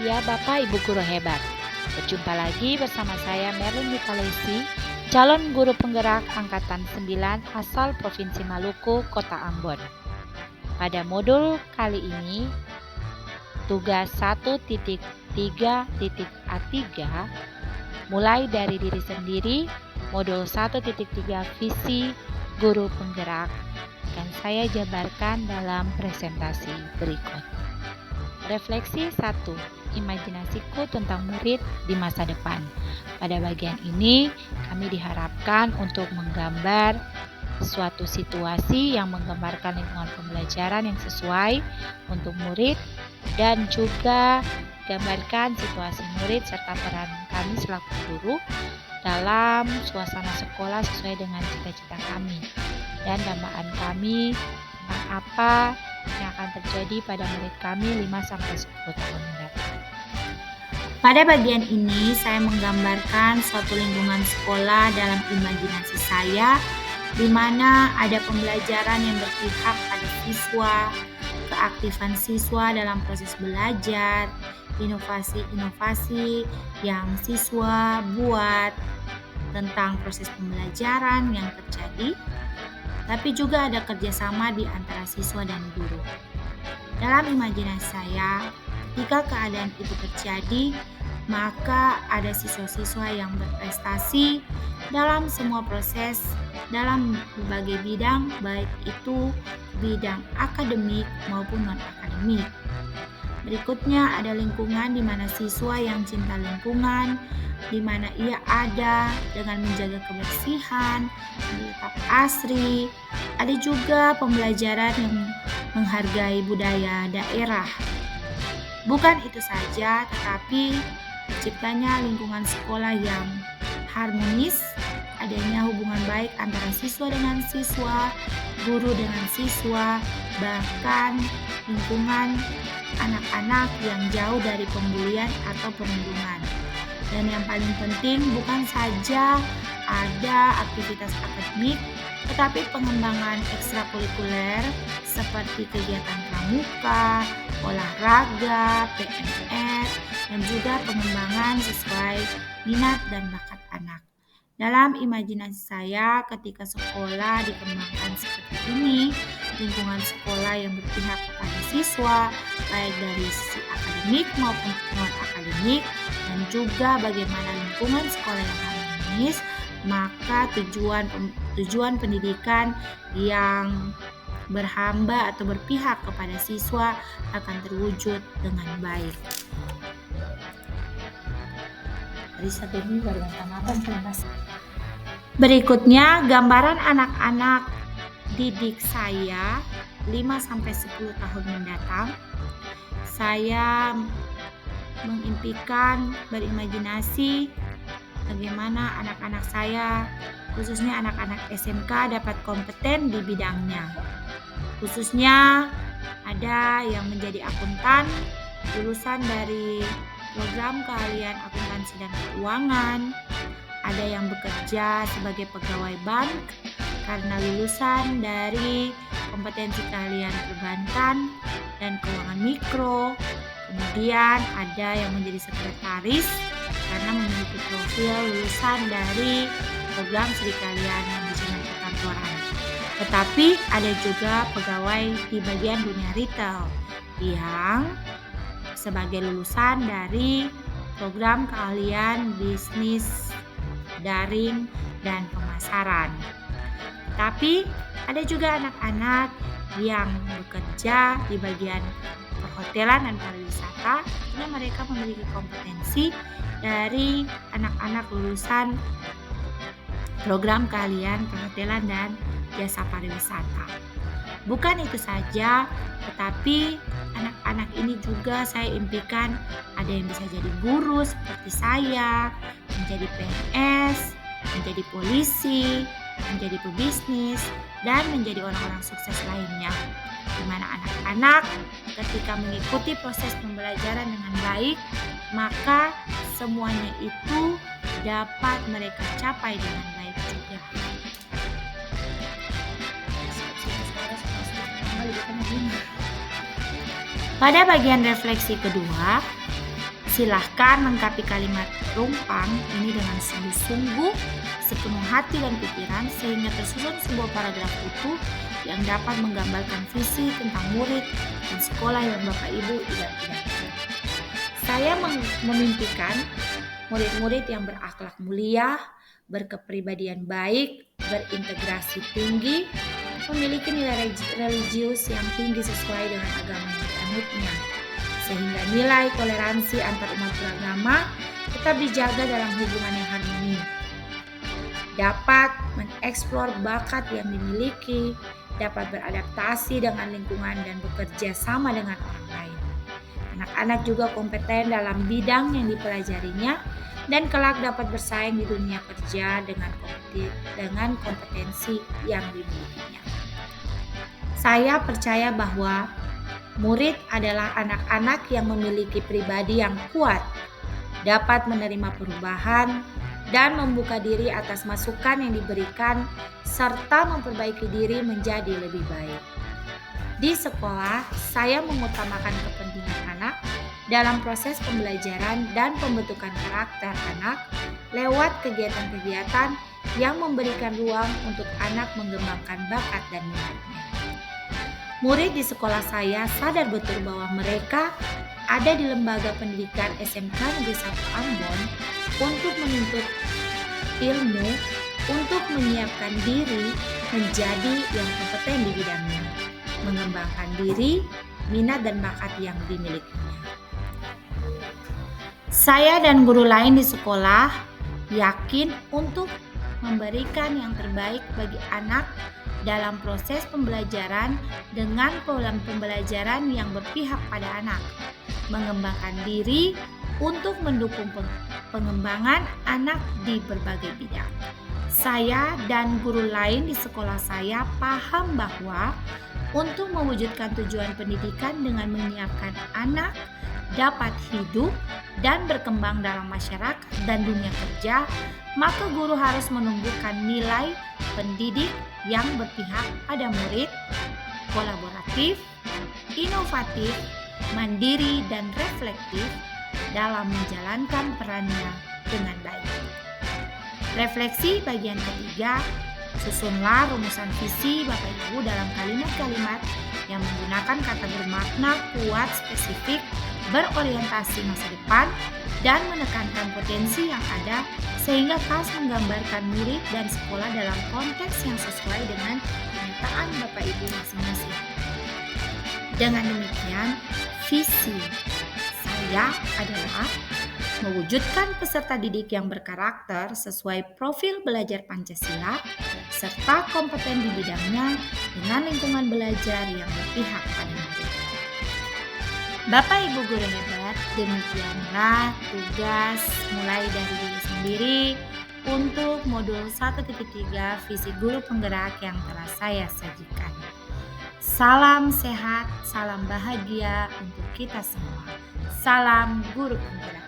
Ya Bapak Ibu guru hebat, berjumpa lagi bersama saya Merlin Nitalesi, calon guru penggerak Angkatan 9 asal Provinsi Maluku, Kota Ambon. Pada modul kali ini, tugas 1.3.A3 mulai dari diri sendiri, modul 1.3 visi guru penggerak, akan saya jabarkan dalam presentasi berikut. Refleksi 1. Imajinasiku tentang murid di masa depan. Pada bagian ini, kami diharapkan untuk menggambar suatu situasi yang menggambarkan lingkungan pembelajaran yang sesuai untuk murid dan juga gambarkan situasi murid serta peran kami selaku guru dalam suasana sekolah sesuai dengan cita-cita kami dan dambaan kami tentang apa yang akan terjadi pada murid kami 5-10 tahun mendatang. Pada bagian ini saya menggambarkan suatu lingkungan sekolah dalam imajinasi saya, di mana ada pembelajaran yang berpihak pada siswa, keaktifan siswa dalam proses belajar, inovasi-inovasi yang siswa buat tentang proses pembelajaran yang terjadi, tapi juga ada kerjasama di antara siswa dan guru. Dalam imajinasi saya, ketika keadaan itu terjadi, maka ada siswa-siswa yang berprestasi dalam semua proses, dalam berbagai bidang, baik itu bidang akademik maupun non-akademik. Berikutnya ada lingkungan di mana siswa yang cinta lingkungan, di mana ia ada dengan menjaga kebersihan, tetap asri. Ada juga pembelajaran yang menghargai budaya daerah. Bukan itu saja, tetapi terciptanya lingkungan sekolah yang harmonis, adanya hubungan baik antara siswa dengan siswa, guru dengan siswa, bahkan lingkungan anak-anak yang jauh dari pembulian atau perundungan. Dan yang paling penting bukan saja ada aktivitas akademik, tetapi pengembangan ekstrakurikuler seperti kegiatan pramuka, olahraga, PNS, dan juga pengembangan sesuai minat dan bakat anak. Dalam imajinasi saya, ketika sekolah dikembangkan seperti ini, lingkungan sekolah yang berpihak kepada siswa, baik dari sisi akademik maupun non-akademik, dan juga bagaimana lingkungan sekolah yang harmonis, maka tujuan pendidikan yang berhamba atau berpihak kepada siswa akan terwujud dengan baik. Berikutnya gambaran anak-anak didik saya 5-10 tahun mendatang. Saya mengimpikan, berimajinasi bagaimana anak-anak saya, khususnya anak-anak SMK, dapat kompeten di bidangnya. Khususnya ada yang menjadi akuntan, lulusan dari program keahlian akuntansi dan keuangan, ada yang bekerja sebagai pegawai bank karena lulusan dari kompetensi keahlian perbankan dan keuangan mikro. Kemudian ada yang menjadi sekretaris karena memiliki profil lulusan dari program studi keahlian manajemen perkantoran. Tetapi ada juga pegawai di bagian dunia retail yang sebagai lulusan dari program keahlian bisnis daring dan pemasaran. Tapi ada juga anak-anak yang bekerja di bagian perhotelan dan pariwisata, karena mereka memiliki kompetensi dari anak-anak lulusan program keahlian perhotelan dan jasa pariwisata. Bukan itu saja, tetapi anak-anak ini juga saya impikan ada yang bisa jadi guru seperti saya, menjadi PNS, menjadi polisi, menjadi pebisnis, dan menjadi orang-orang sukses lainnya. Di mana anak-anak ketika mengikuti proses pembelajaran dengan baik, maka semuanya itu dapat mereka capai dengan baik juga. Pada bagian refleksi kedua, Silahkan lengkapi kalimat rumpang ini dengan sungguh-sungguh, sepenuh hati dan pikiran sehingga tersusun sebuah paragraf utuh yang dapat menggambarkan visi tentang murid dan sekolah yang Bapak Ibu idam-idamkan. Saya memimpikan murid-murid yang berakhlak mulia, berkepribadian baik, berintegrasi tinggi, memiliki nilai religius yang tinggi sesuai dengan agama yang dianutnya, sehingga nilai toleransi antar umat beragama tetap dijaga dalam hubungan yang harmoni. Dapat mengeksplor bakat yang dimiliki, dapat beradaptasi dengan lingkungan dan bekerja sama dengan orang lain. Anak-anak juga kompeten dalam bidang yang dipelajarinya dan kelak dapat bersaing di dunia kerja dengan kompetensi yang dimilikinya. Saya percaya bahwa murid adalah anak-anak yang memiliki pribadi yang kuat, dapat menerima perubahan, dan membuka diri atas masukan yang diberikan, serta memperbaiki diri menjadi lebih baik. Di sekolah, saya mengutamakan kepentingan anak dalam proses pembelajaran dan pembentukan karakter anak lewat kegiatan-kegiatan yang memberikan ruang untuk anak mengembangkan bakat dan minatnya. Murid di sekolah saya sadar betul bahwa mereka ada di lembaga pendidikan SMK Negeri 1 Ambon untuk menuntut ilmu, untuk menyiapkan diri menjadi yang kompeten di bidangnya, mengembangkan diri, minat dan bakat yang dimilikinya. Saya dan guru lain di sekolah yakin untuk memberikan yang terbaik bagi anak dalam proses pembelajaran dengan pola pembelajaran yang berpihak pada anak, mengembangkan diri untuk mendukung pengembangan anak di berbagai bidang. Saya dan guru lain di sekolah saya paham bahwa untuk mewujudkan tujuan pendidikan dengan menyiapkan anak dapat hidup dan berkembang dalam masyarakat dan dunia kerja, maka guru harus menumbuhkan nilai pendidik yang berpihak pada murid, kolaboratif, inovatif, mandiri, dan reflektif dalam menjalankan perannya dengan baik. Refleksi bagian ketiga, susunlah rumusan visi Bapak Ibu dalam kalimat-kalimat yang menggunakan kata bermakna kuat, spesifik, berorientasi masa depan, dan menekankan potensi yang ada sehingga pas menggambarkan murid dan sekolah dalam konteks yang sesuai dengan kenyataan Bapak Ibu masing-masing. Dengan demikian, visi saya adalah mewujudkan peserta didik yang berkarakter sesuai profil belajar Pancasila serta kompeten di bidangnya dengan lingkungan belajar yang berpihak pada murid. Bapak Ibu guru hebat, demikianlah tugas mulai dari diri sendiri untuk modul 1.3 visi guru penggerak yang telah saya sajikan. Salam sehat, salam bahagia untuk kita semua. Salam guru penggerak.